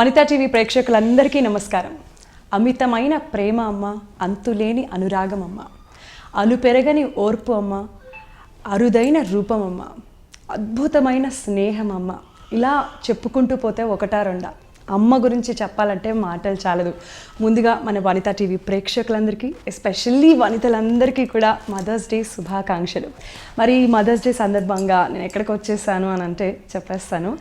Vanitha TV ప్రేక్షకులందరికీ నమస్కారం. అమితమైన ప్రేమ అమ్మ, అంతులేని అనురాగం అమ్మ, అలుపెరగని ఓర్పు అమ్మ, అరుదైన రూపం అమ్మ, అద్భుతమైన స్నేహం అమ్మ. ఇలా చెప్పుకుంటూ పోతే ఒకటా రెండా అమ్మ గురించి చెప్పాలంటే మాటలు చాలదు. ముందుగా మన వనితా టీవీ ప్రేక్షకులందరికీ, ఎస్పెషల్లీ వనితలందరికీ కూడా మదర్స్ డే శుభాకాంక్షలు. మరి ఈ మదర్స్ డే సందర్భంగా నేను ఎక్కడికి వచ్చేసాను అని అంటే చెప్పేస్తాను.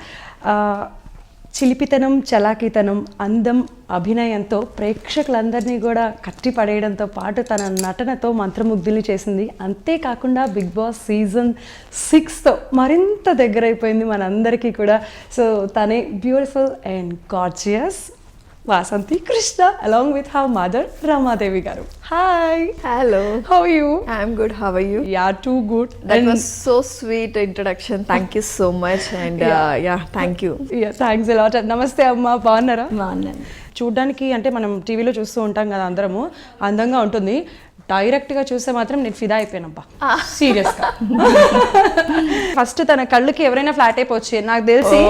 చిలిపితనం, చలాకీతనం, అందం, అభినయంతో ప్రేక్షకులందరినీ కూడా కట్టి పడేయడంతో పాటు తన నటనతో మంత్రముగ్ధుల్ని చేసింది. అంతేకాకుండా బిగ్ బాస్ సీజన్ 6తో మరింత దగ్గరైపోయింది మనందరికీ కూడా. సో తనే beautiful and gorgeous Vasanthi Krishna along with her mother Ramadevi garu. Hi. Hello. How are you? I'm good. How are you? Yeah, too good. That was so sweet introduction. Thank you so much. And thank you. Yeah, thanks a lot. Namaste amma, బాగున్నారా? బాగున్నాను. చూడ్డానికి అంటే మనం టీవీలో చూస్తూ ఉంటాం కదా, అందరము అందంగా ఉంటుంది. డైరెక్ట్గా చూస్తే మాత్రం నేను ఫిదా అయిపోయానబ్బా, సీరియస్గా. ఫస్ట్ తన కళ్ళకి ఎవరైనా ఫ్లాట్ అయిపోవచ్చు నాకు తెలిసి.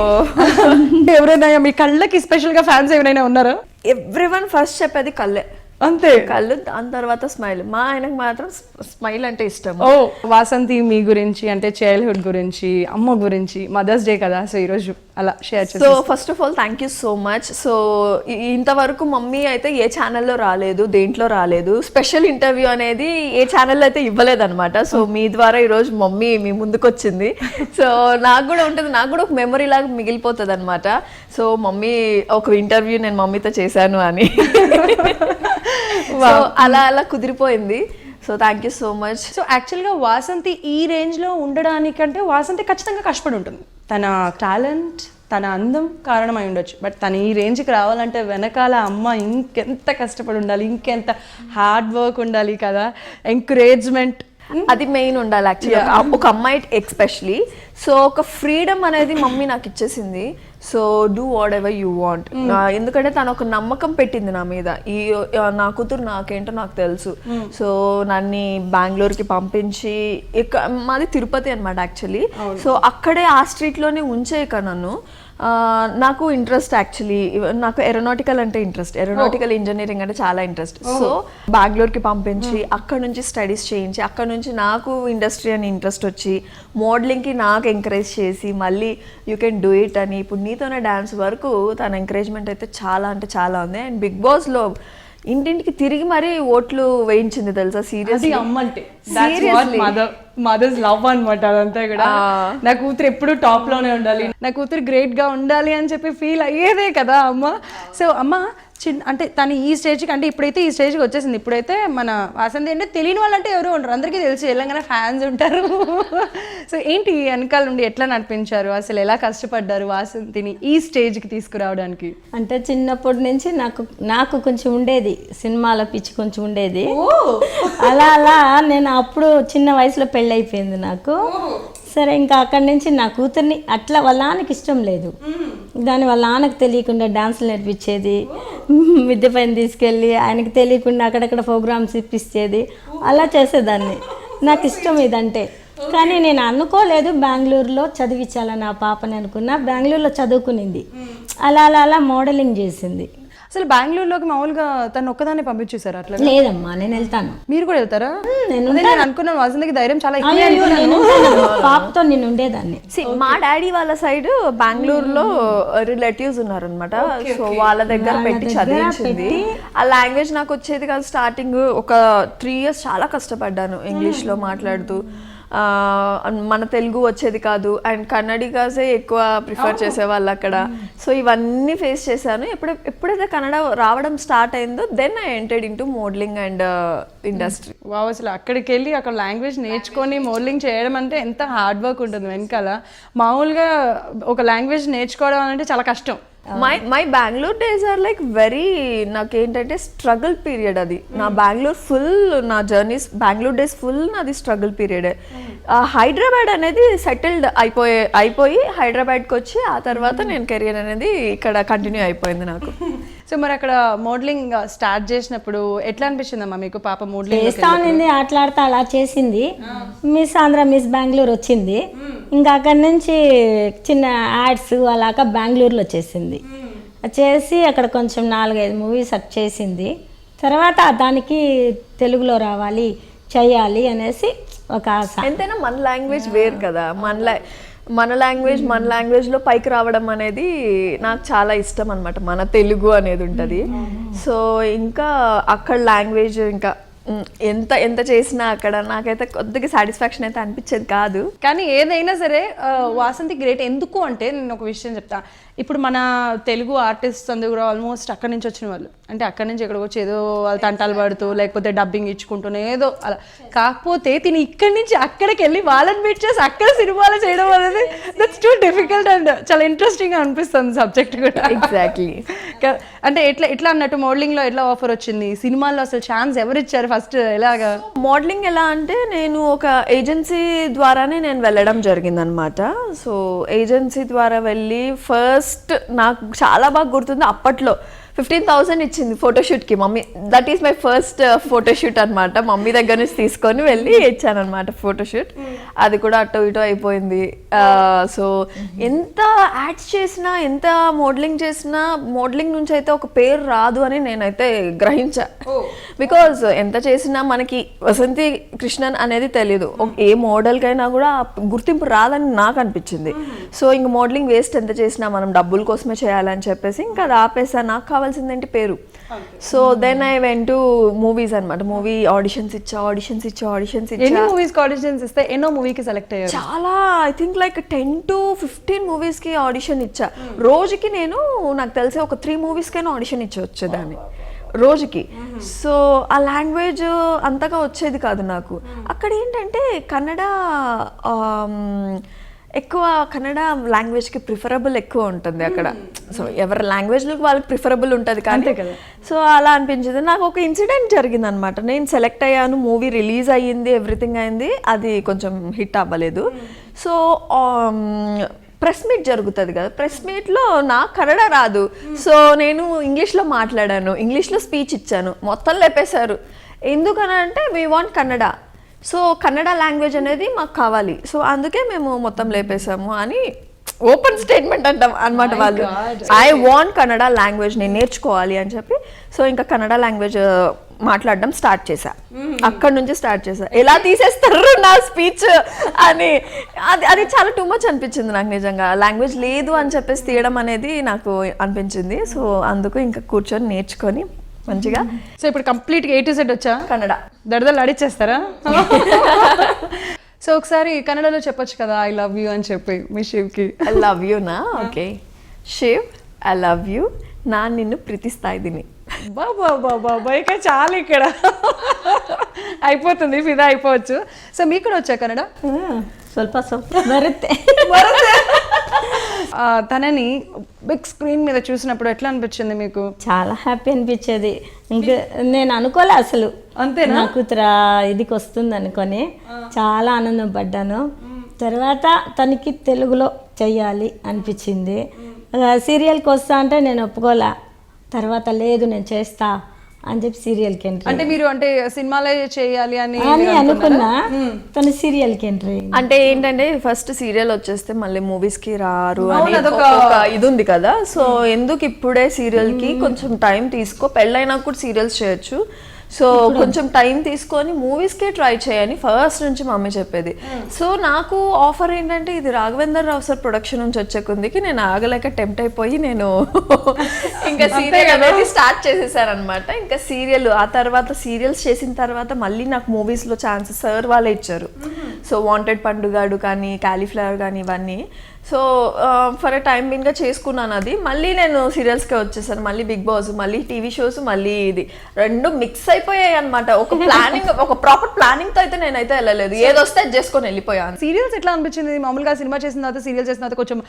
ఎవరైనా మీ కళ్ళకి స్పెషల్గా ఫ్యాన్స్ ఎవరైనా ఉన్నారా? ఎవ్రీవన్ ఫస్ట్ చెప్పేది కళ్ళే, అంతే. కళ్ళు, దాని తర్వాత స్మైల్. మా ఆయనకు మాత్రం స్మైల్ అంటే ఇష్టం. ఓ వాసంతి, మీ గురించి అంటే చైల్డ్హుడ్ గురించి, అమ్మ గురించి, మదర్స్ డే కదా, సో ఈరోజు అలా షేర్ చేస్తాను. So first of all thank you so much. So ఇంతవరకు మమ్మీ అయితే ఏ ఛానల్లో రాలేదు, దేంట్లో రాలేదు. స్పెషల్ ఇంటర్వ్యూ అనేది ఏ ఛానల్లో అయితే ఇవ్వలేదన్నమాట. సో మీ ద్వారా ఈరోజు మమ్మీ మీ ముందుకు వచ్చింది. సో నాకు కూడా ఉంటుంది, నాకు కూడా ఒక మెమరీ లాగా మిగిలిపోతుంది అనమాట. సో మమ్మీ ఒక ఇంటర్వ్యూ నేను మమ్మీతో చేశాను అని. సో అలా అలా కుదిరిపోయింది. So thank you so much. So యాక్చువల్గా వాసంతి ఈ రేంజ్లో ఉండడానికంటే వాసంతి ఖచ్చితంగా కష్టపడి ఉంటుంది. తన టాలెంట్, తన అందం కారణమై ఉండొచ్చు. బట్ తను ఈ రేంజ్కి రావాలంటే వెనకాల అమ్మ ఇంకెంత కష్టపడి ఉండాలి, ఇంకెంత హార్డ్ వర్క్ ఉండాలి కదా, ఎంకరేజ్మెంట్ అది మెయిన్ ఉండాలి యాక్చువల్లీ ఒక అమ్మాయి ఎక్స్పెషలీ. సో ఒక ఫ్రీడమ్ అనేది మమ్మీ నాకు ఇచ్చేసింది. So do what ever you want. ఎందుకంటే తను ఒక నమ్మకం పెట్టింది నా మీద. నా కూతురు నాకేంటో నాకు తెలుసు. సో నన్ను బెంగళూరుకి పంపించి, మాది తిరుపతి అనమాట యాక్చువల్లీ. సో అక్కడే ఆ స్ట్రీట్లోనే ఉంచేయక నన్ను, నాకు ఇంట్రెస్ట్ యాక్చువల్లీ, నాకు ఏరోనాటికల్ అంటే ఇంట్రెస్ట్, ఏరోనాటికల్ ఇంజనీరింగ్ అంటే చాలా ఇంట్రెస్ట్. సో బెంగళూరుకి పంపించి అక్కడ నుంచి స్టడీస్ చేయించి, అక్కడ నుంచి నాకు ఇండస్ట్రీ అని ఇంట్రెస్ట్ వచ్చి, మోడలింగ్కి నాకు ఎంకరేజ్ చేసి, మళ్ళీ యూ కెన్ డూ ఇట్ అని ఇప్పుడు నీతోనే డాన్స్ వరకు తన ఎంకరేజ్మెంట్ అయితే చాలా అంటే చాలా ఉంది. అండ్ బిగ్ బాస్లో ఇంటింటికి తిరిగి మరీ ఓట్లు వేయించింది తెలుసా. సీరియస్లీ అమ్మ అంటే మదర్స్ లవ్ అనమాట. అదంతా కూడా నా కూతురు ఎప్పుడు టాప్ లోనే ఉండాలి, నా కూతురు గ్రేట్ గా ఉండాలి అని చెప్పి ఫీల్ అయ్యేదే కదా అమ్మ. సో అమ్మ అంటే తను ఈ స్టేజ్కి, అంటే ఇప్పుడైతే ఈ స్టేజ్కి వచ్చేసింది. ఇప్పుడైతే మన వాసంతి అంటే తెలియని వాళ్ళంటే ఎవరు ఉండరు, అందరికీ తెలుసు, తెలంగాణ ఫ్యాన్స్ ఉంటారు. సో ఏంటి వెనకాల నుండి ఎట్లా నడిపించారు, అసలు ఎలా కష్టపడ్డారు వాసంతిని ఈ స్టేజ్కి తీసుకురావడానికి? అంటే చిన్నప్పటి నుంచి నాకు కొంచెం ఉండేది, సినిమాల పిచ్చి కొంచెం ఉండేది. అలా అలా నేను అప్పుడు చిన్న వయసులో పెళ్ళి అయిపోయింది నాకు. సరే, ఇంకా అక్కడి నుంచి నా కూతుర్ని అట్లా వాళ్ళ నాన్నకి ఇష్టం లేదు, దాని వాళ్ళ నాన్నకు తెలియకుండా డాన్సులు నేర్పించేది, మిద్దె పైన తీసుకెళ్ళి ఆయనకి తెలియకుండా అక్కడక్కడ ప్రోగ్రామ్స్ ఇప్పించేది, అలా చేసేదాన్ని. నాకు ఇష్టం ఇదంటే. కానీ నేను అనుకోలేదు బెంగళూరులో చదివించాలని ఆ పాపని అనుకున్నా. బెంగళూరులో చదువుకునింది, అలా అలా అలా మోడలింగ్ చేసింది. అసలు బెంగళూరులోకి మామూలుగా తను ఒక్కదాన్ని పంపించేశారు? అట్లా లేదమ్మా, నేను వెళ్తాను. మీరు కూడా వెళ్తారా? నేను అనుకున్నాను వాసంతికి ధైర్యం చాలా పాపతో నేను ఉండేదాన్ని. మా డాడీ వాళ్ళ సైడ్ బెంగళూరులో రిలేటివ్స్ ఉన్నారనమాట. సో వాళ్ళ దగ్గర పెట్టి చదివించింది. ఆ లాంగ్వేజ్ నాకు వచ్చేది కాదు. స్టార్టింగ్ ఒక 3 years చాలా కష్టపడ్డాను ఇంగ్లీష్లో మాట్లాడుతూ. మన తెలుగు వచ్చేది కాదు, అండ్ కన్నడిగాసే ఎక్కువ ప్రిఫర్ చేసేవాళ్ళు అక్కడ. సో ఇవన్నీ ఫేస్ చేశాను. ఎప్పుడైతే కన్నడ రావడం స్టార్ట్ అయిందో then I entered into modelling and industry. Wow, అసలు అక్కడికి వెళ్ళి అక్కడ లాంగ్వేజ్ నేర్చుకొని మోడలింగ్ చేయడం అంటే ఎంత హార్డ్ వర్క్ ఉంటుంది వెనకాల. మామూలుగా ఒక లాంగ్వేజ్ నేర్చుకోవడం అంటే చాలా కష్టం. My Bengaluru days are like very, నాకేంటంటే స్ట్రగుల్ పీరియడ్ అది. నా బెంగళూరు ఫుల్, నా జర్నీస్ బెంగళూరు డేస్ ఫుల్ నాది స్ట్రగుల్ పీరియడే. హైదరాబాద్ అనేది సెటిల్డ్ అయిపోయి హైదరాబాద్కి వచ్చి ఆ తర్వాత నేను కెరియర్ అనేది ఇక్కడ కంటిన్యూ అయిపోయింది నాకు. సో మరి అక్కడ మోడలింగ్ స్టార్ట్ చేసినప్పుడు ఎట్లా అనిపించిందమ్మా మీకు? పాప మోడలింగ్ చేస్తా ఉంది, ఆటలాడుతా అలా చేసింది. మిస్ ఆంధ్ర, మిస్ బెంగళూరు వచ్చింది. ఇంకా అక్కడి నుంచి చిన్న యాడ్స్ అలాగా బెంగళూరులో చేసింది. చేసి అక్కడ కొంచెం 4-5 మూవీస్ అట్ చేసింది. తర్వాత దానికి తెలుగులో రావాలి చెయ్యాలి అనేసి ఒక ఆశ. ఎంతైనా మన లాంగ్వేజ్ వేరు కదా, మన లాంగ్వేజ్లో పైకి రావడం అనేది నాకు చాలా ఇష్టం అనమాట. మన తెలుగు అనేది ఉంటుంది. సో ఇంకా అక్కడ లాంగ్వేజ్ ఇంకా ఎంత చేసినా అక్కడ నాకైతే కొద్దిగా సాటిస్ఫాక్షన్ అయితే అనిపించేది కాదు. కానీ ఏదైనా సరే వాసంతి గ్రేట్. ఎందుకు అంటే నేను ఒక విషయం చెప్తా. ఇప్పుడు మన తెలుగు ఆర్టిస్ట్ అందరూ కూడా ఆల్మోస్ట్ అక్కడి నుంచి వచ్చిన వాళ్ళు, అంటే అక్కడి నుంచి ఎక్కడికి వచ్చి ఏదో వాళ్ళు తంటాలు పడుతూ లేకపోతే డబ్బింగ్ ఇచ్చుకుంటూనే ఏదో అలా. కాకపోతే తిని ఇక్కడి నుంచి అక్కడికి వెళ్ళి వాళ్ళని మీట్ చేసి అక్కడ సినిమాలు చేయడం అనేది దట్స్ టూ డిఫికల్ట్ అండ్ చాలా ఇంట్రెస్టింగ్ గా అనిపిస్తుంది సబ్జెక్ట్ కూడా. ఎగ్జాక్ట్లీ. అంటే ఎట్లా అన్నట్టు మోడలింగ్ లో ఎట్లా ఆఫర్ వచ్చింది, సినిమాల్లో అసలు ఛాన్స్ ఎవరు ఇచ్చారు ఫస్ట్, ఎలాగా? మోడలింగ్ ఎలా అంటే నేను ఒక ఏజెన్సీ ద్వారానే నేను వెళ్ళడం జరిగిందనమాట. సో ఏజెన్సీ ద్వారా వెళ్ళి ఫస్ట్ నాకు చాలా బాగా గుర్తుంది, అప్పట్లో 15,000 ఇచ్చింది ఫోటోషూట్కి mummy. That is my first photoshoot అనమాట. మమ్మీ దగ్గర నుంచి తీసుకొని వెళ్ళి ఇచ్చాను అనమాట ఫోటోషూట్. అది కూడా అటు ఇటు అయిపోయింది. సో ఎంత యాడ్స్ చేసినా ఎంత మోడలింగ్ చేసినా మోడలింగ్ నుంచి అయితే ఒక పేరు రాదు అని నేనైతే గ్రహించా. బికాజ్ ఎంత చేసినా మనకి వసంతి కృష్ణన్ అనేది తెలియదు. ఏ మోడల్కైనా కూడా గుర్తింపు రాదని నాకు అనిపించింది. సో ఇంక మోడలింగ్ వేస్ట్ ఎంత చేసినా మనం డబ్బుల కోసమే చేయాలని చెప్పేసి ఇంకా అది ఆపేసా. నాకు కావాల్సిందేంటి పేరు. So then I went to movies అనమాట. మూవీ ఆడిషన్స్ ఇచ్చా. ఎన్ని మూవీస్ ఆడిషన్స్ ఇస్తే ఎన్నో మూవీకి సెలెక్ట్ అయ్యారు? చాలా, ఐ థింక్ లైక్ 10 to 15 మూవీస్కి ఆడిషన్ ఇచ్చా. రోజుకి నాకు తెలిసి ఒక 3 మూవీస్కైనా ఆడిషన్ ఇచ్చి వచ్చేదాన్ని రోజుకి. సో ఆ లాంగ్వేజ్ అంతగా వచ్చేది కాదు నాకు. అక్కడ ఏంటంటే ఎక్కువ కన్నడ లాంగ్వేజ్కి ప్రిఫరబుల్ ఎక్కువ ఉంటుంది అక్కడ. సో ఎవరి లాంగ్వేజ్లకు వాళ్ళకి ప్రిఫరబుల్ ఉంటుంది కానీ కదా. సో అలా అనిపించింది. నాకు ఒక ఇన్సిడెంట్ జరిగింది అనమాట. నేను సెలెక్ట్ అయ్యాను, మూవీ రిలీజ్ అయ్యింది, ఎవ్రీథింగ్ అయింది. అది కొంచెం హిట్ అవ్వలేదు. సో ప్రెస్ మీట్ జరుగుతుంది కదా, ప్రెస్ మీట్లో నాకు కన్నడ రాదు. సో నేను ఇంగ్లీష్లో మాట్లాడాను, ఇంగ్లీష్లో స్పీచ్ ఇచ్చాను, మొత్తం లేపేశారు. ఎందుకనంటే we want Kannada. So Kannada language అనేది మాకు కావాలి, సో అందుకే మేము మొత్తం లేపేసాము అని ఓపెన్ స్టేట్మెంట్ అంటాం అనమాట వాళ్ళు. ఐ వాంట్ కన్నడ లాంగ్వేజ్, నేను నేర్చుకోవాలి అని చెప్పి. సో ఇంకా కన్నడ లాంగ్వేజ్ మాట్లాడడం స్టార్ట్ చేశా. అక్కడ నుంచి స్టార్ట్ చేశా. ఎలా తీసేస్తారు నా స్పీచ్ అని అది చాలా టూ మచ్ అనిపించింది నాకు నిజంగా. లాంగ్వేజ్ లేదు అని చెప్పేసి తీయడం అనేది నాకు అనిపించింది. సో అందుకు ఇంకా కూర్చొని నేర్చుకొని మంచిగా. సో ఇప్పుడు కంప్లీట్గా A to Z వచ్చా? కన్నడ దడదలు అడిచేస్తారా? సో ఒకసారి కన్నడలో చెప్పొచ్చు కదా, ఐ లవ్ యూ అని చెప్పి మీ శివ్కి. ఐ లవ్ యూ నా? Okay. Shiv, I love you. నా నిన్ను ప్రీతిస్తా ఇదిని. బాబా ఇక చాలు, ఇక్కడ అయిపోతుంది, ఫిదా అయిపోవచ్చు. సో మీకు కూడా వచ్చా కన్నడ? ಸ್ವಲ್ಪ బರುತ್ತೆ. తనని బిగ్ స్క్రీన్ మీద చూసినప్పుడు ఎట్లా అనిపించింది మీకు? చాలా హ్యాపీ అనిపించేది. ఇంకా నేను అనుకోలే అసలు, అంతేనా? నా కూతుర ఇదికి వస్తుంది అనుకొని చాలా ఆనందం పడ్డాను. తర్వాత తనకి తెలుగులో చెయ్యాలి అనిపించింది. సీరియల్కి వస్తా అంటే నేను ఒప్పుకోలే. తర్వాత లేదు నేను చేస్తా అని చెప్పి సీరియల్కి ఎంట్రీ. అంటే మీరు అంటే సినిమాలే చేయాలి అని అనుకున్నా, తను సీరియల్కి ఎంట్రీ. అంటే ఏంటంటే ఫస్ట్ సీరియల్ వచ్చేస్తే మళ్ళీ మూవీస్కి రారు అని ఒక ఇది ఉంది కదా. సో ఎందుకు ఇప్పుడే సీరియల్కి కొంచెం టైం తీసుకో, పెళ్ళైనా కూడా సీరియల్స్ చేయొచ్చు. సో కొంచెం టైం తీసుకొని మూవీస్కే ట్రై చేయని ఫస్ట్ నుంచి మమ్మీ చెప్పేది. సో నాకు ఆఫర్ ఏంటంటే ఇది రాఘవేంద్ర రావు సార్ ప్రొడక్షన్ నుంచి వచ్చే కొందికి నేను ఆగలేక టెంప్ట్ అయిపోయి నేను ఇంకా సీరియల్ అనేది స్టార్ట్ చేసేసాను అనమాట. ఇంకా సీరియల్ ఆ తర్వాత సీరియల్స్ చేసిన తర్వాత మళ్ళీ నాకు మూవీస్లో ఛాన్సెస్ సార్ వాళ్ళే ఇచ్చారు. సో వాంటెడ్ పండుగాడు కానీ కాలీఫ్లవర్ కానీ ఇవన్నీ. సో ఫర్ ఎ టైం బీన్గా చేసుకున్నాను అది. మళ్ళీ నేను సీరియల్స్కే వచ్చేసాను. మళ్ళీ బిగ్ బాస్, మళ్ళీ టీవీ షోస్, మళ్ళీ ఇది రెండు మిక్స్ అయిపోయాయి అనమాట. ఒక ప్లానింగ్, ఒక ప్రాపర్ ప్లానింగ్తో అయితే నేనైతే వెళ్ళలేదు. ఏదొస్తే అది చేసుకొని వెళ్ళిపోయాను. సీరియల్స్ ఎట్లా అనిపించింది? మామూలుగా సినిమా చేసిన తర్వాత సీరియల్ చేసిన తర్వాత కొంచెం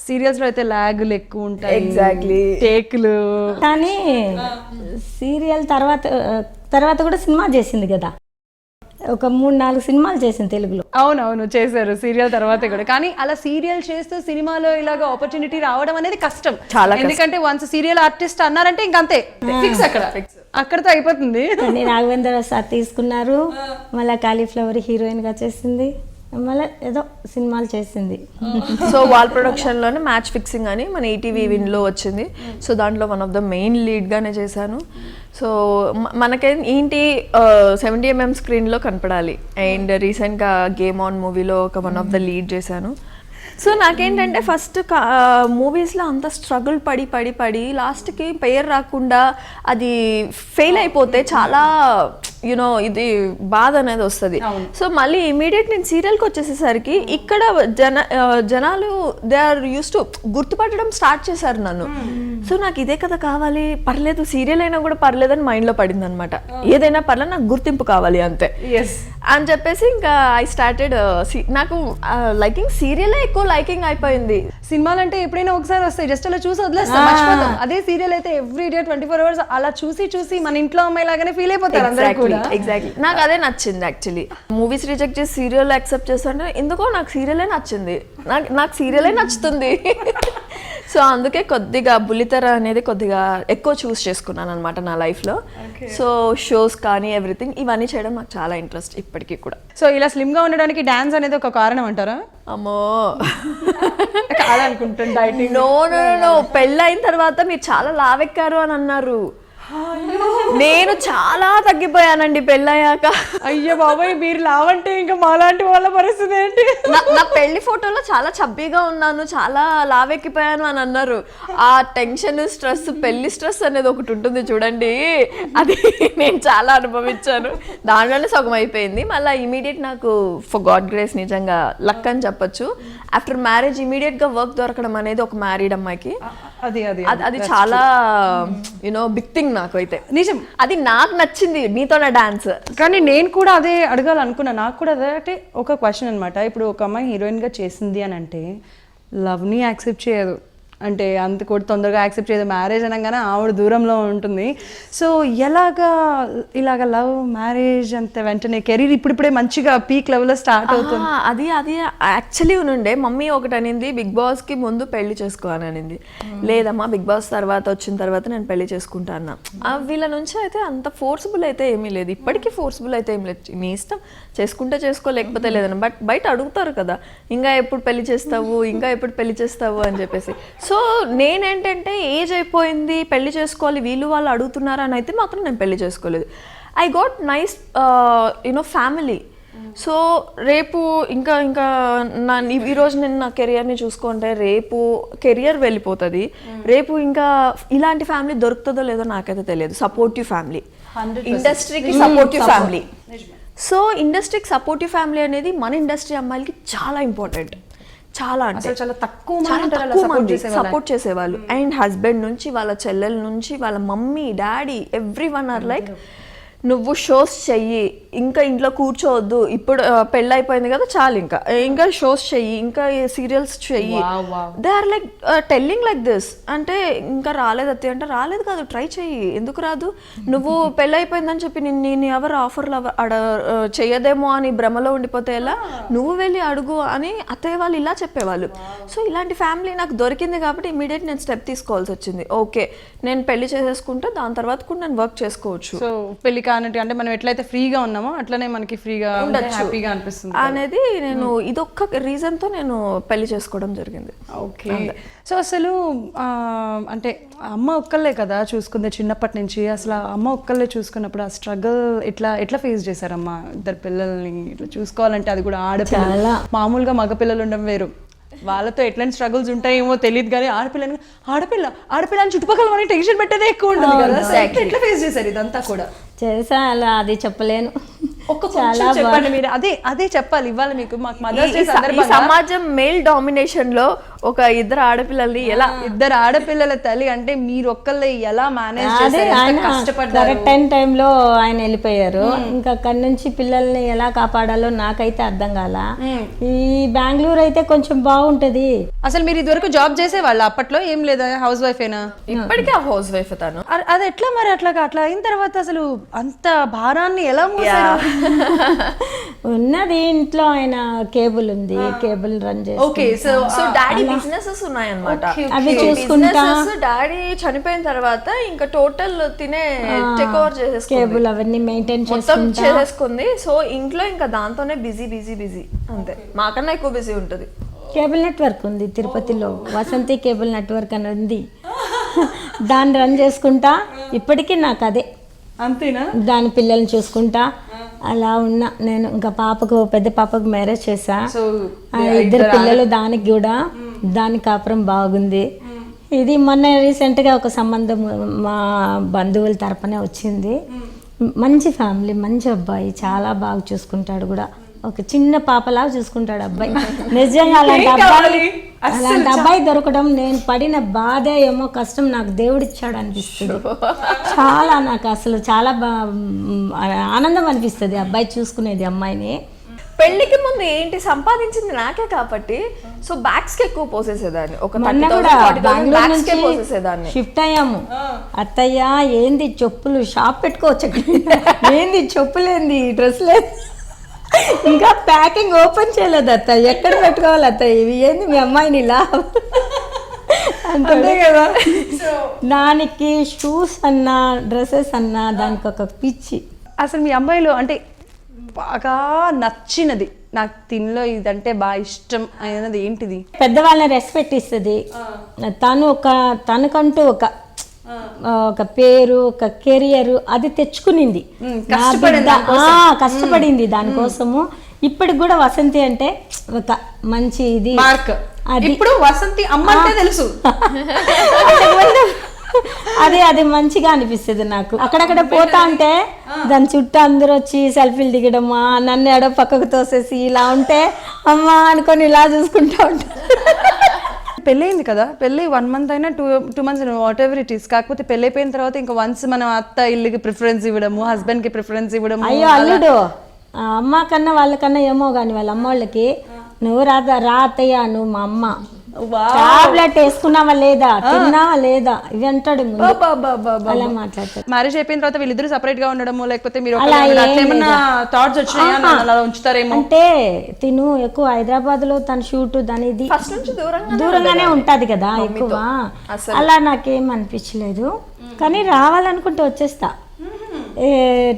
సీరియల్స్లో అయితే ల్యాగులు ఎక్కువ ఉంటాయి, ఎగ్జాక్ట్లీ టేకులు. కానీ సీరియల్ తర్వాత కూడా సినిమా చేసింది కదా, ఒక 3-4 సినిమాలు చేసింది తెలుగులో. అవునవును చేశారు సీరియల్ తర్వాత కూడా. కానీ అలా సీరియల్ చేస్తూ సినిమాలో ఇలాగ ఆపర్చునిటీ రావడం అనేది కష్టం చాలా. ఎందుకంటే వన్స్ సీరియల్ ఆర్టిస్ట్ అన్నారంటే ఇంకంతే ఫిక్స్, అక్కడతో అయిపోతుంది. రాఘవేంద్ర సార్ తీసుకున్నారు, మళ్ళీ కాలీఫ్లవర్ హీరోయిన్ గా చేసింది. మళ్ళీ ఏదో సినిమాలు చేసింది. సో వాల్ ప్రొడక్షన్లోనే మ్యాచ్ ఫిక్సింగ్ అని మన ఈటీవీ విన్లో వచ్చింది. సో దాంట్లో వన్ ఆఫ్ ద మెయిన్ లీడ్గానే చేశాను. సో మనకేంటి 70mm స్క్రీన్లో కనపడాలి. అండ్ రీసెంట్గా గేమ్ ఆన్ మూవీలో ఒక వన్ ఆఫ్ ద లీడ్ చేశాను. సో నాకేంటంటే ఫస్ట్ మూవీస్లో అంత స్ట్రగుల్ పడి లాస్ట్కి పేరు రాకుండా అది ఫెయిల్ అయిపోతే చాలా యూనో ఇది బాధ అనేది వస్తుంది. సో మళ్ళీ ఇమీడియట్ నేను సీరియల్కి వచ్చేసేసరికి ఇక్కడ జనాలు దే ఆర్ యూస్ టు గుర్తుపట్టడం స్టార్ట్ చేశారు నన్ను. సో నాకు ఇదే కదా కావాలి, పర్లేదు సీరియల్ అయినా కూడా పర్లేదని మైండ్లో పడింది అనమాట. ఏదైనా పర్లేదు, నాకు గుర్తింపు కావాలి అంతే అని చెప్పేసి ఇంకా ఐ స్టార్టెడ్. నాకు లైకింగ్ సీరియలే ఎక్కువ లైకింగ్ అయిపోయింది. సినిమాలు అంటే ఎప్పుడైనా ఒకసారి వస్తాయి, జస్ట్ అలా చూసి వదిలేస్తాం, మర్చిపోతాం. అదే సీరియల్ అయితే ఎవ్రీ డే 24 hours అలా చూసి మన ఇంట్లో అమ్మాయి లాగానే ఫీల్ అయిపోతారు అందరూ కూడా. ఎగ్జాక్ట్లీ నాకు అదే నచ్చింది. యాక్చువల్లీ మూవీస్ రిజెక్ట్ చేసి సీరియల్ యాక్సెప్ట్ చేస్తుంటే ఎందుకో నాకు సీరియలే నచ్చింది, నాకు సీరియలే నచ్చుతుంది. సో అందుకే కొద్దిగా బుల్లితెర అనేది కొద్దిగా ఎక్కువ చూస్ చేసుకున్నాను అనమాట నా లైఫ్లో. సో షోస్ కానీ ఎవ్రీథింగ్ ఇవన్నీ చేయడం నాకు చాలా ఇంట్రెస్ట్ ఇప్పటికీ కూడా. సో ఇలా స్లిమ్గా ఉండడానికి డాన్స్ అనేది ఒక కారణం అంటారా? అమ్మో కాదనుకుంటాను డైటింగ్. నో పెళ్ళైన తర్వాత మీరు చాలా లావెక్కారు అని అన్నారు. నేను చాలా తగ్గిపోయానండి పెళ్ళయ్యాక. అయ్యో బాబాయ్, మీరు లావంటే ఇంకా మాలాంటి వాళ్ళ పరిస్థితి ఏంటి? నా పెళ్లి ఫోటోలో చాలా చబ్బీగా ఉన్నాను, చాలా లావెక్కిపోయాను అని అన్నారు. ఆ టెన్షన్ స్ట్రెస్, పెళ్లి స్ట్రెస్ అనేది ఒకటి ఉంటుంది చూడండి, అది నేను చాలా అనుభవించాను. దాంట్లోనే సగం అయిపోయింది. మళ్ళీ ఇమీడియట్ నాకు ఫర్ గాడ్ గ్రేస్ నిజంగా లక్ అని చెప్పొచ్చు. ఆఫ్టర్ మ్యారేజ్ ఇమీడియట్ గా వర్క్ దొరకడం అనేది ఒక మ్యారీడ్ అమ్మాయికి అది చాలా యునో బిగ్ థింగ్. నాకు అయితే నిజం, అది నాకు నచ్చింది నీతో నా డాన్స్. కానీ నేను కూడా అదే అడగాలనుకున్నా. నాకు కూడా అదే ఒక క్వశ్చన్ అనమాట. ఇప్పుడు ఒక అమ్మాయి హీరోయిన్గా చేసింది అని అంటే లవ్ని యాక్సెప్ట్ చేయదు, అంటే అంత కూడా తొందరగా యాక్సెప్ట్ చేయదు. మ్యారేజ్ అనగానే ఆవిడ దూరంలో ఉంటుంది. సో ఇలాగ లవ్ మ్యారేజ్ అంత వెంటనే కెరీర్ ఇప్పుడిప్పుడే మంచిగా పీక్ లెవెల్లో స్టార్ట్ అవుతుంది. అది యాక్చువల్లీ ఉండే మమ్మీ ఒకటి అనింది, బిగ్ బాస్కి ముందు పెళ్లి చేసుకోవాలని అనింది. లేదమ్మా బిగ్ బాస్ తర్వాత వచ్చిన తర్వాత నేను పెళ్లి చేసుకుంటా అన్నా. వీళ్ళ నుంచి అయితే అంత ఫోర్స్బుల్ అయితే ఏమీ లేదు, ఇప్పటికీ ఫోర్స్బుల్ అయితే ఏమీ లేదు. మీ ఇష్టం, చేసుకుంటే చేసుకో లేకపోతే లేదన్న. బట్ బయట అడుగుతారు కదా, ఇంకా ఎప్పుడు పెళ్లి చేస్తావు అని చెప్పేసి. సో నేనేంటంటే ఏజ్ అయిపోయింది, పెళ్లి చేసుకోవాలి, వీళ్ళు వాళ్ళు అడుగుతున్నారు అని అయితే మాత్రం నేను పెళ్లి చేసుకోలేదు. I got nice you know family. So రేపు ఇంకా ఈరోజు నేను నా కెరియర్ని చూసుకుంటే రేపు కెరియర్ వెళ్ళిపోతుంది. రేపు ఇంకా ఇలాంటి ఫ్యామిలీ దొరుకుతుందో లేదో నాకైతే తెలియదు. సపోర్టివ్ ఫ్యామిలీ, ఇండస్ట్రీకి సపోర్టివ్ ఫ్యామిలీ. సో ఇండస్ట్రీకి సపోర్టివ్ ఫ్యామిలీ అనేది మన ఇండస్ట్రీ అమ్మాయిలకి చాలా ఇంపార్టెంట్. చాలా అంటే చాలా తక్కువ మంది సపోర్ట్ చేసేవాళ్ళు. అండ్ హస్బెండ్ నుంచి, వాళ్ళ చెల్లెల నుంచి, వాళ్ళ mummy daddy everyone are like, నువ్వు షోస్ చెయ్యి, ఇంకా ఇంట్లో కూర్చోవద్దు, ఇప్పుడు పెళ్ళి అయిపోయింది కదా చాలు, ఇంకా షోస్ చెయ్యి, ఇంకా సీరియల్స్ చెయ్యి. They are like telling like this. అంటే ఇంకా రాలేదు అత్తే అంటే రాలేదు కాదు, ట్రై చెయ్యి, ఎందుకు రాదు, నువ్వు పెళ్ళి అయిపోయిందని చెప్పి నేను ఎవరు ఆఫర్లు చెయ్యదేమో అని భ్రమలో ఉండిపోతే ఎలా, నువ్వు వెళ్ళి అడుగు అని అత్తయ్య వాళ్ళు ఇలా చెప్పేవాళ్ళు. సో ఇలాంటి ఫ్యామిలీ నాకు దొరికింది కాబట్టి ఇమీడియట్ నేను స్టెప్ తీసుకోవాల్సి వచ్చింది. ఓకే నేను పెళ్లి చేసేసుకుంటే దాని తర్వాత కూడా నేను వర్క్ చేసుకోవచ్చు. సో పెళ్లి కానట్టు అంటే మనం ఎట్లయితే ఫ్రీగా ఉన్నామో అట్లనే మనకి ఫ్రీగా హ్యాపీగా అనిపిస్తుంది అనేది నేను ఇదొక్క రీజన్ తో నేను పెళ్లి చేసుకోవడం జరిగింది. ఓకే. సో అసలు అంటే అమ్మ ఒక్కళ్ళే కదా చూసుకుంది చిన్నప్పటి నుంచి. అసలు అమ్మ ఒక్కళ్ళే చూసుకున్నప్పుడు ఆ స్ట్రగుల్ ఎట్లా ఫేస్ చేశారమ్మా? ఇద్దరు పిల్లల్ని ఇట్లా చూసుకోవాలంటే, అది కూడా ఆడపిల్ల, మామూలుగా మగ పిల్లలు ఉండడం వేరు, వాళ్ళతో ఎట్లాంటి స్ట్రగుల్స్ ఉంటాయేమో తెలియదు. కానీ ఆడపిల్ల అని చుట్టుపక్కల మనకి టెన్షన్ పెట్టేదే ఎక్కువ ఉంటుంది కదా. ఎట్లా ఫేస్ చేశారు ఇదంతా కూడా? చేసా, అలా అది చెప్పలేను. చాలా చెప్పండి మీరు. అదే చెప్పాలి ఇవాళ మీకు. మాకు మదర్స్ డే సందర్భంగా సమాజం మేల్ డామినేషన్ లో ఒక ఇద్దరు ఆడపిల్లల్ని ఎలా, ఇద్దరు ఆడపిల్లల తల్లి అంటే మీరు ఒక్కళ్ళే ఎలా మేనేజ్ చేశారు? కష్టపడ్డారు. కరెక్ట్ టైంలో ఆయన వెళ్ళిపోయారు. ఇంకా అక్కడి నుంచి పిల్లల్ని ఎలా కాపాడాలో నాకైతే అర్థం కాల. ఈ బెంగళూరు అయితే కొంచెం బాగుంటది. అసలు మీరు ఇదివరకు జాబ్ చేసేవాళ్ళు అప్పట్లో? ఏం లేదా, హౌస్ వైఫ్ ఏనా? ఇప్పటికే హౌస్ వైఫ్ తను. అది ఎట్లా మరి? అట్లా అయిన తర్వాత అసలు అంత భారాన్ని ఎలా మోసారు? ఉన్నది ఇంట్లో ఆయన కేబుల్ ఉంది, కేబుల్ రన్ ఓకే చేసి సో డాడీ బిజినెసెస్ ఉన్నాయన్నమాట. అవి చూసుకుంటా డాడీ చనిపోయిన తర్వాత ఇంకా టోటల్ తినే టేక్ ఓవర్ చేసేసుకుంది, కేబుల్ అవన్నీ మెయింటైన్ మొత్తం చేసుకుంటా చేసేసుకుంది. సో ఇంట్లో ఇంకా దాంతోనే బిజీ బిజీ బిజీ అంతే, మాకన్నా ఎక్కువ బిజీ ఉంటుంది. కేబుల్ నెట్వర్క్ ఉంది తిరుపతిలో, వసంతి కేబుల్ నెట్వర్క్ అని ఉంది. దాన్ని రన్ చేసుకుంటా ఇప్పటికీ నాకు అదే. అంతేనా? దాని పిల్లల్ని చూసుకుంటా అలా ఉన్నా నేను. ఇంకా పాపకు, పెద్ద పాపకు మ్యారేజ్ చేసా. సో ఇద్దరు పిల్లలు, దానికి కూడా దాని కాపురం బాగుంది. ఇది మొన్న రీసెంట్గా ఒక సంబంధం మా బంధువుల తరపునే వచ్చింది. మంచి ఫ్యామిలీ, మంచి అబ్బాయి, చాలా బాగా చూసుకుంటాడు కూడా. ఒక చిన్న పాపలాగా చూసుకుంటాడు అబ్బాయి. నిజంగా అలాంటి అబ్బాయి దొరకడం, నేను పడిన బాధ ఏమో కష్టం నాకు దేవుడిచ్చాడు అనిపిస్తుంది. చాలా నాకు అసలు చాలా ఆనందం అనిపిస్తుంది అబ్బాయి చూసుకునేది అమ్మాయిని. పెళ్లికి ముందు ఏంటి సంపాదించింది నాకే కాబట్టి సో బ్యాగ్స్ కి ఎక్కువ పోసేసేదాన్ని. ఒక మొన్న కూడా బెంగళూరు నుంచి పోసేసేదాన్ని. షిఫ్ట్ అయ్యాము. అత్తయ్య ఏంది చెప్పులు షాప్ పెట్టుకోవచ్చు, ఏంది చెప్పులు, ఏంది డ్రెస్ లేదు, ఇంకా ప్యాకింగ్ ఓపెన్ చేయలేదు అత్తయ్య, ఎక్కడ పెట్టుకోవాలి అత్తయ్య, ఇవి ఏంది మీ అమ్మాయిని ఇలా అంతే కదా. దానికి షూస్ అన్నా డ్రెస్సెస్ అన్నా దానికి ఒక పిచ్చి. అసలు మీ అమ్మాయిలో అంటే బాగా నచ్చినది, నాకు తినలో ఇదంటే బాగా ఇష్టం అయినది ఏంటిది? పెద్దవాళ్ళని రెస్పెక్ట్ ఇస్తుంది. తనకంటూ ఒక పేరు, ఒక కెరియర్ అది తెచ్చుకునింది, కష్టపడింది దానికోసము. ఇప్పటికి కూడా వసంతి అంటే ఒక మంచి ఇది మార్క్. ఇప్పుడు వసంతి అమ్మ అంటే తెలుసు. అది మంచిగా అనిపిస్తుంది నాకు. అక్కడక్కడ పోతా అంటే దాని చుట్టూ అందరూ వచ్చి సెల్ఫీలు దిగడమా, నన్ను ఎడో పక్కకు తోసేసి ఇలా ఉంటే అమ్మా అనుకొని ఇలా చూసుకుంటా ఉంటా. పెళ్ళయింది కదా, పెళ్ళి 1 month అయినా 2 months what ever it is. కాకపోతే పెళ్ళి అయిపోయిన తర్వాత ఇంకా వన్స్ మనం అత్త ఇల్లుకి ప్రిఫరెన్స్ ఇవ్వడము, హస్బెండ్ కి ప్రిఫరెన్స్ ఇవ్వడము. అయ్యో అల్లుడు అమ్మ కన్నా వాళ్ళకన్నా ఏమో కానీ వాళ్ళ అమ్మ వాళ్ళకి నువ్వు రా అత్తయ్య, నువ్వు మా అమ్మ, టాబ్లెట్ వేసుకున్నావా లేదా, తిన్నావా లేదా, ఇవి అంటాడు. అలా మాట్లాడతాడు. మ్యారేజ్ అయిపోయిన తర్వాత వీళ్ళిద్దరు సెపరేట్ గా ఉండడము, లేకపోతే మీరు అలా ఏమన్నా థాట్స్ వచ్చినాయా అలా ఉంచుతారేమో? అంటే తిను ఎక్కువ హైదరాబాద్ లో తన షూట్ దాని ఇది ఫస్ట్ నుంచి దూరంగానే ఉంటది కదా ఎక్కువ. అలా నాకేం అనిపించలేదు. కానీ రావాలనుకుంటే వచ్చేస్తా,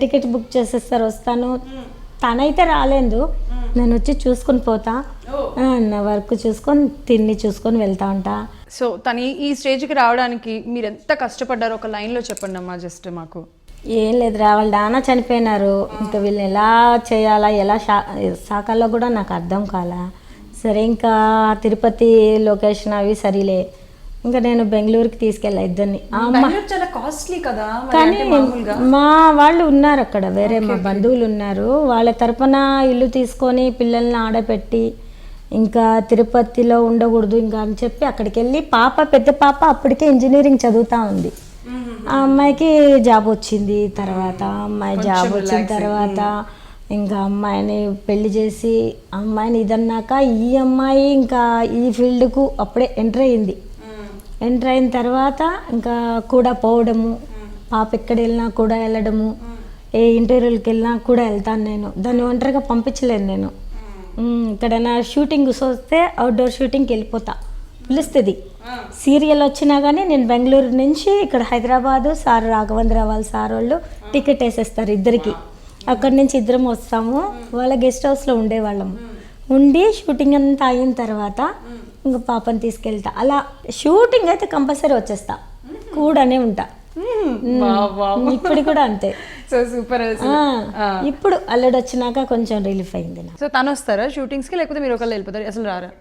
టికెట్ బుక్ చేసేస్తారు, వస్తాను. తనైతే రాలేదు, నేను వచ్చి చూసుకొని పోతా, నా వర్క్ చూసుకొని తిని చూసుకొని వెళ్తా ఉంటా. సో తను ఈ స్టేజ్కి రావడానికి మీరు ఎంత కష్టపడ్డారో ఒక లైన్లో చెప్పండి అమ్మా, జస్ట్ మాకు. ఏం లేదు రా, వాళ్ళ నాన్న చనిపోయినారు, ఇంకా వీళ్ళని ఎలా చేయాలా, ఎలా సాకాలో కూడా నాకు అర్థం కాలా. సరే ఇంకా తిరుపతి లొకేషన్ అవి సరిలే, ఇంకా నేను బెంగళూరుకి తీసుకెళ్ళా ఇద్దరిని. చాలా కాస్ట్లీ కదా, కానీ మా వాళ్ళు ఉన్నారు అక్కడ, వేరే మా బంధువులు ఉన్నారు, వాళ్ళ తరపున ఇల్లు తీసుకొని పిల్లల్ని ఆడపెట్టి ఇంకా తిరుపతిలో ఉండకూడదు ఇంకా అని చెప్పి అక్కడికి వెళ్ళి, పెద్ద పాప అప్పటికే ఇంజనీరింగ్ చదువుతూ ఉంది. ఆ అమ్మాయికి జాబ్ వచ్చింది. తర్వాత అమ్మాయి జాబ్ వచ్చిన తర్వాత ఇంకా అమ్మాయిని పెళ్లి చేసి అమ్మాయిని ఇదన్నాక ఈ అమ్మాయి ఇంకా ఈ ఫీల్డ్కు అప్పుడే ఎంటర్ అయింది. ఎంటర్ అయిన తర్వాత ఇంకా కూడా పోవడము, పాప ఎక్కడ వెళ్ళినా కూడా వెళ్ళడము, ఏ ఇంటర్వ్యూలకి వెళ్ళినా కూడా వెళ్తాను నేను. దాన్ని ఒంటరిగా పంపించలేను నేను. ఎక్కడైనా షూటింగ్ వస్తే అవుట్డోర్ షూటింగ్కి వెళ్ళిపోతా, పిలుస్తుంది. సీరియల్ వచ్చినా కానీ నేను బెంగళూరు నుంచి ఇక్కడ హైదరాబాదు సార్ రాఘవేంద్ర వాళ్ళ సార్ వాళ్ళు టికెట్ వేసేస్తారు ఇద్దరికి. అక్కడి నుంచి ఇద్దరం వస్తాము, వాళ్ళ గెస్ట్ హౌస్లో ఉండేవాళ్ళము. ఉండి షూటింగ్ అంతా అయిన తర్వాత ఇంకా పాపని తీసుకెళ్తా. అలా షూటింగ్ అయితే కంపల్సరీ వచ్చేస్తా, కూడానే ఉంటా. ఇప్పుడు కూడా అంతే. So super. ఇప్పుడు అల్లుడు వచ్చినాక కొంచెం రిలీఫ్ అయింది. సో తను వస్తారా షూటింగ్స్కి, లేకపోతే మీరు ఒకళ్ళు వెళ్ళిపోతారు, అసలు రారా?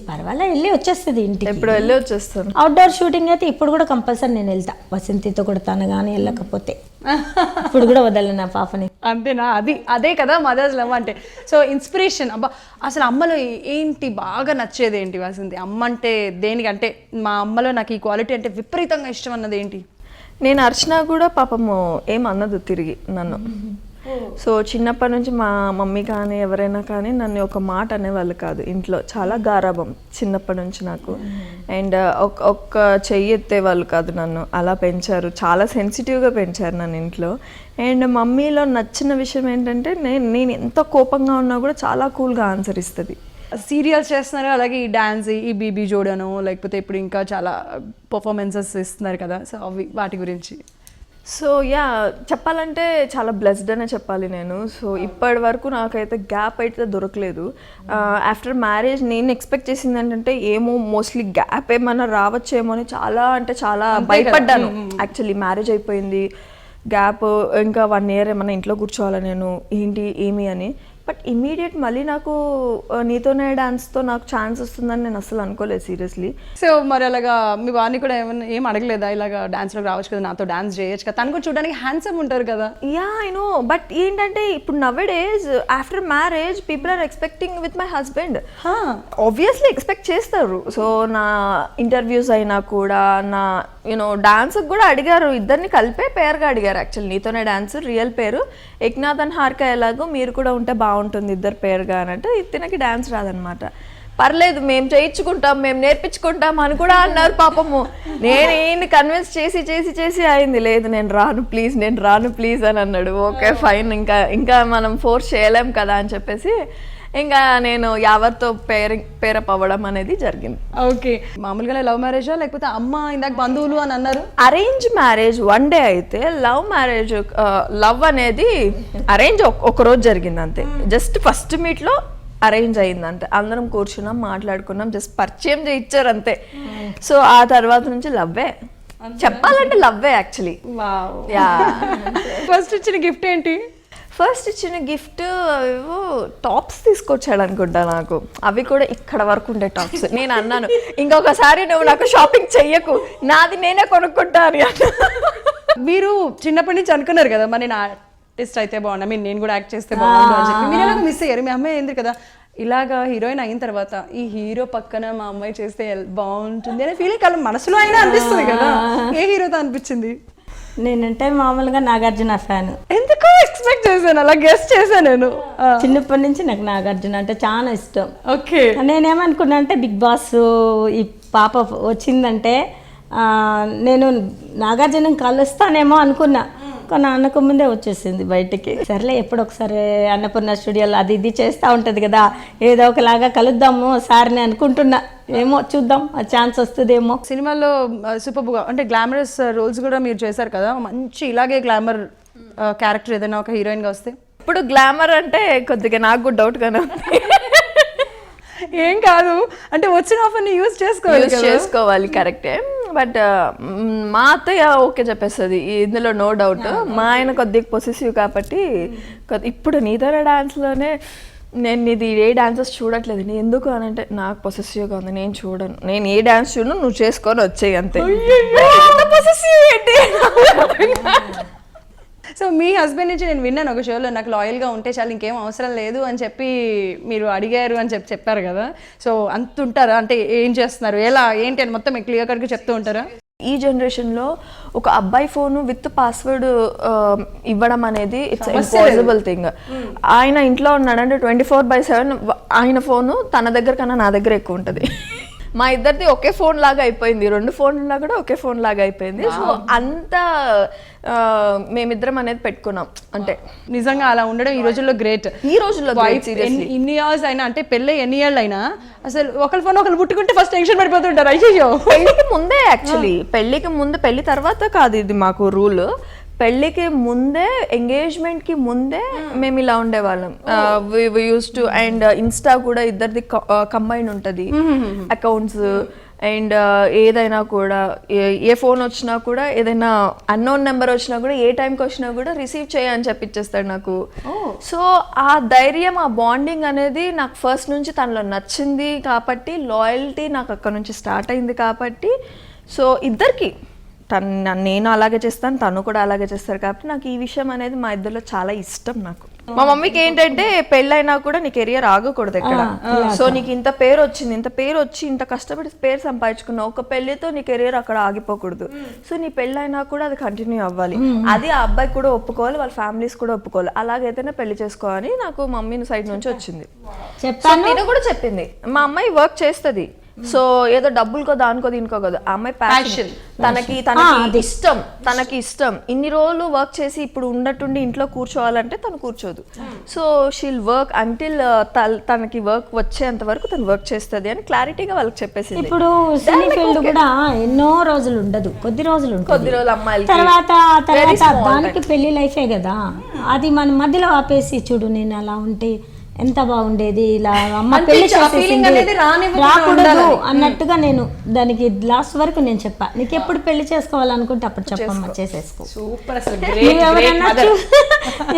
పర్వాలే, వెళ్ళి వచ్చేస్తుంది ఇంటికి. ఇప్పుడు వెళ్ళి వచ్చేస్తాను. అవుట్డోర్ షూటింగ్ అయితే ఇప్పుడు కూడా కంపల్సరీ నేను వెళ్తా, వసంతితో కూడా. తను కానీ వెళ్ళకపోతే ఇప్పుడు కూడా వదలను నా పాపని. అంతేనా? అదే కదా మదర్స్ లవ్ అంటే. So inspiration. అబ్బా, అసలు అమ్మలో ఏంటి బాగా నచ్చేది ఏంటి వసంతి? అమ్మ అంటే దేనికంటే మా అమ్మలో నాకు ఈ క్వాలిటీ అంటే విపరీతంగా ఇష్టం అన్నది ఏంటి? నేను అర్చన కూడా పాపము ఏమన్నదు తిరిగి నన్ను. సో చిన్నప్పటి నుంచి మా మమ్మీ కానీ ఎవరైనా కానీ నన్ను ఒక మాట అనేవాళ్ళు కాదు ఇంట్లో. చాలా గారాబం చిన్నప్పటి నుంచి నాకు. అండ్ ఒక్క చెయ్యి ఎత్తేవాళ్ళు కాదు నన్ను, అలా పెంచారు. చాలా సెన్సిటివ్గా పెంచారు నన్ను ఇంట్లో. అండ్ మమ్మీలో నచ్చిన విషయం ఏంటంటే నేను ఎంత కోపంగా ఉన్నా కూడా చాలా కూల్గా ఆన్సర్ ఇస్తుంది. సీరియల్స్ చేస్తున్నారు, అలాగే ఈ డాన్స్, ఈ బీబీ జోడను, లేకపోతే ఇప్పుడు ఇంకా చాలా పర్ఫార్మెన్సెస్ ఇస్తున్నారు కదా, సో అవి వాటి గురించి. సో యా, చెప్పాలంటే చాలా బ్లెస్డ్ అనే చెప్పాలి నేను. సో ఇప్పటి వరకు నాకైతే గ్యాప్ అయితే దొరకలేదు. ఆఫ్టర్ మ్యారేజ్ నేను ఎక్స్పెక్ట్ చేసింది ఏంటంటే ఏమో మోస్ట్లీ గ్యాప్ ఏమన్నా రావచ్చేమో అని చాలా భయపడ్డాను. యాక్చువల్లీ మ్యారేజ్ అయిపోయింది, గ్యాప్ ఇంకా 1 year ఏమన్నా ఇంట్లో కూర్చోవాలా నేను, ఏంటి ఏమి అని. బట్ ఇమీడియట్ మళ్ళీ నాకు నీతోనే డాన్స్తో నాకు ఛాన్స్ వస్తుందని నేను అసలు అనుకోలేదు సీరియస్లీ. సో మరి అలాగా మీ వారిని కూడా ఏం అడగలేదా, ఇలాగా డాన్స్లో రావచ్చు కదా, నాతో డాన్స్ చేయొచ్చు కదా, తను కూడా చూడడానికి హ్యాండ్సమ్ ఉంటారు కదా? యా ఐ నో, బట్ ఏంటంటే ఇప్పుడు nowadays after marriage people are expecting with my husband. Obviously expect చేస్తారు. సో నా ఇంటర్వ్యూస్ అయినా కూడా నా డాన్స్కి కూడా అడిగారు, ఇద్దరిని కలిపే పేరుగా అడిగారు. యాక్చువల్లీ నీతోనే డాన్స్ రియల్ పేరు ఏక్నాథ్ అండ్ హారిక, ఎలాగో మీరు కూడా ఉంటే బాగుంటుంది ఇద్దరు పేరుగా అని. అంటే ఇతనికి డాన్స్ రాదనమాట. పర్లేదు మేము చేయించుకుంటాం, మేము నేర్పించుకుంటాం అని కూడా అన్నారు పాపము. నేను ఈయన్ని కన్విన్స్ చేసి అయింది, లేదు నేను రాను ప్లీజ్ అని అన్నాడు. ఓకే ఫైన్, ఇంకా మనం ఫోర్స్ చేయలేం కదా అని చెప్పేసి ఇంకా నేను యావర్తో పేరప్ అవ్వడం అనేది జరిగింది. ఓకే, మామూలుగా లవ్ మ్యారేజా లేకపోతే అమ్మ ఇందాక బంధువులు అని అన్నారు? అరేంజ్ మ్యారేజ్ 1 day అయితే, లవ్ మ్యారేజ్ లవ్ అనేది అరేంజ్ ఒక రోజు జరిగింది అంతే. జస్ట్ ఫస్ట్ మీట్లో అరేంజ్ అయింది అంతే. అందరం కూర్చున్నాం, మాట్లాడుకున్నాం, జస్ట్ పరిచయం చేయించారు అంతే. సో ఆ తర్వాత నుంచి లవ్వే, చెప్పాలంటే లవ్వే యాక్చువల్లీ. యా. ఫస్ట్ ఇచ్చిన గిఫ్ట్ ఏంటి? ఫస్ట్ ఇచ్చిన గిఫ్ట్ ఏవో టాప్స్ తీసుకొచ్చాడు అనుకుంటా నాకు. అవి కూడా ఇక్కడ వరకు ఉండే టాప్స్. నేను అన్నాను ఇంకొకసారి నువ్వు నాకు షాపింగ్ చెయ్యకు, నాది నేనే కొనుక్కుంటా అని. మీరు చిన్నప్పటి నుంచి అనుకున్నారు కదా, మరి నేను ఆర్టిస్ట్ అయితే బాగుండు, నేను కూడా యాక్ట్ చేస్తే బాగుండు అని చెప్పి. మీరు ఎలాగో మిస్ అయ్యారు, మీ అమ్మాయి ఏంది కదా ఇలాగా హీరోయిన్ అయిన తర్వాత ఈ హీరో పక్కన మా అమ్మాయి చేస్తే బాగుంటుంది అనే ఫీలింగ్ కల మనసులో అయినా అనిపిస్తుంది కదా. ఏ హీరోతో అనిపించింది? నేనంటే మామూలుగా నాగార్జున ఫ్యాన్. ఎందుకో ఎక్స్పెక్ట్ చేశాను, అలా గెస్ట్ చేశాను నేను. చిన్నప్పటి నుంచి నాకు నాగార్జున అంటే చాలా ఇష్టం. ఓకే, నేనేమనుకున్నా అంటే బిగ్ బాస్ ఈ పాప వచ్చిందంటే నేను నాగార్జున కలుస్తానేమో అనుకున్నా, కానీ అన్నకు ముందే వచ్చేసింది బయటికి. సర్లే ఎప్పుడు ఒకసారి అన్నపూర్ణ స్టూడియోలో అది ఇది చేస్తూ ఉంటుంది కదా, ఏదో ఒకలాగా కలుద్దాము సార్ని అనుకుంటున్నా. ఏమో చూద్దాం, ఆ ఛాన్స్ వస్తుందేమో. సినిమాలో సూపర్గా అంటే గ్లామరస్ రోల్స్ కూడా మీరు చేశారు కదా, మంచి ఇలాగే గ్లామర్ క్యారెక్టర్ ఏదైనా ఒక హీరోయిన్గా వస్తే? ఇప్పుడు గ్లామర్ అంటే కొద్దిగా నాకు కూడా డౌట్గానే ఉంది. ఏం కాదు అంటే వచ్చిన ఆఫర్ని యూజ్ చేసుకోవాలి కరెక్టే. బట్ మా అత్తయ్య ఓకే చెప్పేస్తుంది ఇందులో, నో డౌట్. మా ఆయన కొద్దిగా పొసెసివ్ కాబట్టి ఇప్పుడు నీతోనే డాన్స్లోనే నేను ఇది ఏ డాన్సెస్ చూడట్లేదు. నేను ఎందుకు అని అంటే నాకు పొసెసివ్గా ఉంది, నేను చూడను, నేను ఏ డాన్స్ చూడను, నువ్వు చేసుకొని వచ్చేయి అంతే. సో మీ హస్బెండ్ నుంచి నేను విన్నాను ఒక షోలో, నాకు లాయల్గా ఉంటే చాలు ఇంకేం అవసరం లేదు అని చెప్పి మీరు అడిగారు అని చెప్పారు కదా. సో అంత ఉంటారా, అంటే ఏం చేస్తున్నారు, ఎలా ఏంటి అని మొత్తం క్లియర్ కట్గా చెప్తూ ఉంటారా? ఈ జనరేషన్లో ఒక అబ్బాయి ఫోను విత్ పాస్వర్డ్ ఇవ్వడం అనేది ఇట్స్ ఇంపాసిబుల్ థింగ్. ఆయన ఇంట్లో ఉన్నాడంటే 24/7 ఆయన ఫోను తన దగ్గర కన్నా నా దగ్గర ఎక్కువ ఉంటుంది. మా ఇద్దరిది ఒకే ఫోన్ లాగా అయిపోయింది, 2 ఫోన్లా కూడా ఒకే ఫోన్ లాగా అయిపోయింది. సో అంత మేమిద్దరం అనేది పెట్టుకున్నాం. అంటే నిజంగా అలా ఉండడం ఈ రోజుల్లో గ్రేట్. ఈ రోజుల్లో ఇన్ని ఇయర్స్ అయినా, అంటే పెళ్ళి ఎన్ని ఏళ్ళు అయినా అసలు ఒకరి ఫోన్ ఒకరు ముట్టుకుంటే ఫస్ట్ టెన్షన్ పడిపోతుంటారు. అయ్యో, పెళ్లికి ముందే యాక్చువల్లీ, పెళ్లికి ముందు, పెళ్లి తర్వాత కాదు ఇది మాకు రూల్. పెళ్ళికి ముందే, ఎంగేజ్మెంట్కి ముందే మేము ఇలా ఉండేవాళ్ళం. యూస్ టు, అండ్ ఇన్స్టా కూడా ఇద్దరిది కంబైన్ ఉంటుంది అకౌంట్స్. అండ్ ఏదైనా కూడా ఏ ఫోన్ వచ్చినా కూడా, ఏదైనా అన్నోన్ నెంబర్ వచ్చినా కూడా, ఏ టైంకి వచ్చినా కూడా రిసీవ్ చేయని చెప్పిచ్చేస్తాడు నాకు. సో ఆ ధైర్యం, ఆ బాండింగ్ అనేది నాకు ఫస్ట్ నుంచి తనలో నచ్చింది కాబట్టి, లాయల్టీ నాకు అక్కడ నుంచి స్టార్ట్ అయింది కాబట్టి, సో ఇద్దరికి నేను అలాగే చేస్తాను, తను కూడా అలాగే చేస్తారు కాబట్టి నాకు ఈ విషయం అనేది మా ఇద్దరిలో చాలా ఇష్టం నాకు. మా మమ్మీకి ఏంటంటే పెళ్ళైనా కూడా నీ కెరియర్ ఆగకూడదు ఎక్కడ. సో నీకు ఇంత పేరు వచ్చింది, ఇంత పేరు వచ్చి ఇంత కష్టపడి పేరు సంపాదించుకున్నావు, ఒక పెళ్లితో నీ కెరియర్ అక్కడ ఆగిపోకూడదు. సో నీ పెళ్ళైనా కూడా అది కంటిన్యూ అవ్వాలి. అది ఆ అబ్బాయి కూడా ఒప్పుకోవాలి, వాళ్ళ ఫ్యామిలీస్ కూడా ఒప్పుకోవాలి. అలాగైతేనే పెళ్లి చేసుకోవాలని నాకు మమ్మీ సైడ్ నుంచి వచ్చింది. నేను కూడా చెప్పింది మా అమ్మాయి వర్క్ చేస్తుంది. సో ఏదో డబ్బులకో దానికో దీనికో కాదు, ఆ అమ్మాయి ప్యాషన్, తనకి ఇష్టం. ఇన్ని రోజులు వర్క్ చేసి ఇప్పుడు ఉన్నట్టుండి ఇంట్లో కూర్చోవాలంటే తను కూర్చోదు. సో షీల్ వర్క్ అంటిల్ తనకి వర్క్ వచ్చేంత వరకు తను వర్క్ చేస్తుంది అని క్లారిటీగా వాళ్ళకి చెప్పేసింది. ఇప్పుడు సినీ ఫీల్డ్ కూడా ఎన్నో రోజులు ఉండదు, కొద్ది రోజులు అమ్మాయిలు తర్వాత దానికి పెళ్లి లైఫే కదా. అది మన మధ్యలో ఆపేసి చూడు నేను అలా ఉంటే ఎంత బాగుండేది, ఇలా అమ్మ పెళ్లి రాకూడదు అన్నట్టుగా నేను దానికి లాస్ట్ వరకు నేను చెప్పా, నీకు ఎప్పుడు పెళ్లి చేసుకోవాలనుకుంటే అప్పుడు చెప్పమ్మా చేసేసుకో.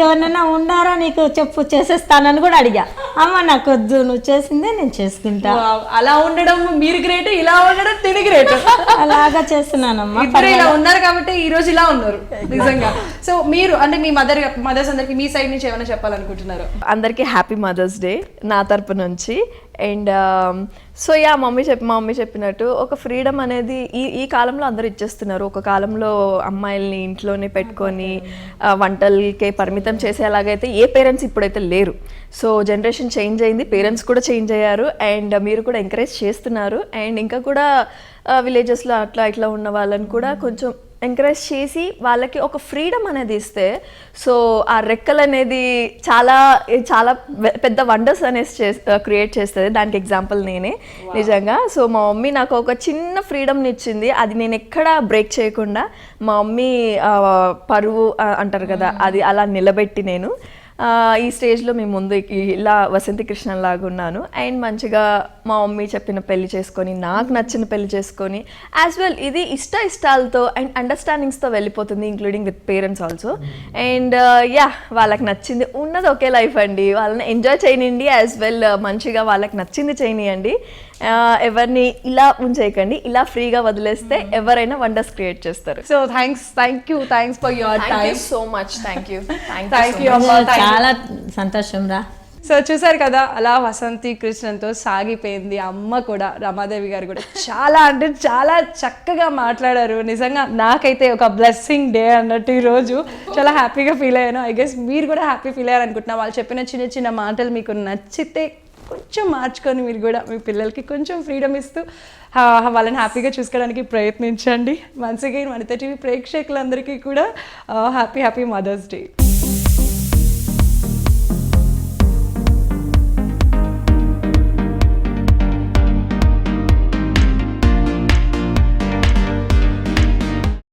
ఎవరన్నా ఉండారా నీకు చెప్పు చేసేస్తానని కూడా అడిగా. అమ్మ నాకు వద్దు, నువ్వు చేసిందే నేను చేసుకుంటా. అలా ఉండడం మీరు గ్రేట్, ఇలా ఉండడం తిని గ్రేట్. అలాగా చేస్తున్నానమ్మా. ఇలా ఉన్నారు కాబట్టి ఈ రోజు ఇలా ఉన్నారు నిజంగా. సో మీరు అంటే మీ మదర్స్ అందరికి మీ సైడ్ నుంచి ఏమైనా చెప్పాలనుకుంటున్నారు? అందరికీ హ్యాపీ మదర్స్ డే నా తరపు నుంచి. అండ్ సో యా మమ్మీ చెప్పినట్టు ఒక ఫ్రీడమ్ అనేది ఈ కాలంలో అందరూ ఇచ్చేస్తున్నారు. ఒక కాలంలో అమ్మాయిల్ని ఇంట్లోనే పెట్టుకొని వంటలకే పరిమితం చేసేలాగైతే ఏ పేరెంట్స్ ఇప్పుడైతే లేరు. సో జనరేషన్ చేంజ్ అయింది, పేరెంట్స్ కూడా చేంజ్ అయ్యారు. అండ్ మీరు కూడా ఎంకరేజ్ చేస్తున్నారు. అండ్ ఇంకా కూడా విలేజెస్లో ఇట్లా ఉన్న వాళ్ళని కూడా కొంచెం ఎంకరేజ్ చేసి వాళ్ళకి ఒక ఫ్రీడమ్ అనేది ఇస్తే, సో ఆ రెక్కలు అనేది చాలా చాలా పెద్ద వండర్స్ అనేది క్రియేట్ చేస్తుంది. దానికి ఎగ్జాంపుల్ నేనే నిజంగా. సో మా మమ్మీ నాకు ఒక చిన్న ఫ్రీడమ్ని ఇచ్చింది, అది నేను ఎక్కడా బ్రేక్ చేయకుండా మా మమ్మీ పరువు అంటారు కదా, అది అలా నిలబెట్టి నేను ఈ స్టేజ్లో మీ ముందు ఇలా వసంతి కృష్ణన్ లాగా ఉన్నాను. అండ్ మంచిగా మా మమ్మీ చెప్పిన పెళ్లి చేసుకొని, నాకు నచ్చిన పెళ్లి చేసుకొని, యాజ్ వెల్ ఇది ఇష్టాలతో అండ్ అండర్స్టాండింగ్స్తో వెళ్ళిపోతుంది, including with parents also. And వాళ్ళకి నచ్చింది ఉన్నది ఒకే లైఫ్ అండి, వాళ్ళని ఎంజాయ్ చేయనివ్వండి, యాజ్ వెల్ మంచిగా వాళ్ళకి నచ్చింది చేయనియండి. ఎవరిని ఇలా ఉంచేయకండి, ఇలా ఫ్రీగా వదిలేస్తే ఎవరైనా వండర్స్ క్రియేట్ చేస్తారు. So thanks for your time. So much thank you. చాలా సంతోషం రా. సో చూసారు కదా, అలా వసంతి కృష్ణన్తో సాగిపోయింది. అమ్మ కూడా, రమాదేవి గారు కూడా చాలా అంటే చాలా చక్కగా మాట్లాడారు. నిజంగా నాకైతే ఒక బ్లెస్సింగ్ డే అన్నట్టు ఈరోజు చాలా హ్యాపీగా ఫీల్ అయ్యాను. ఐ గెస్ మీరు కూడా హ్యాపీ ఫీల్ అయ్యారు అనుకుంటున్నా. వాళ్ళు చెప్పిన చిన్న చిన్న మాటలు మీకు నచ్చితే కొంచెం మార్చుకొని మీరు కూడా మీ పిల్లలకి కొంచెం ఫ్రీడమ్ ఇస్తూ వాళ్ళని హ్యాపీగా చూసుకోవడానికి ప్రయత్నించండి. వన్స్ అగైన్ వనిత టీవీ ప్రేక్షకులందరికీ కూడా హ్యాపీ మదర్స్ డే.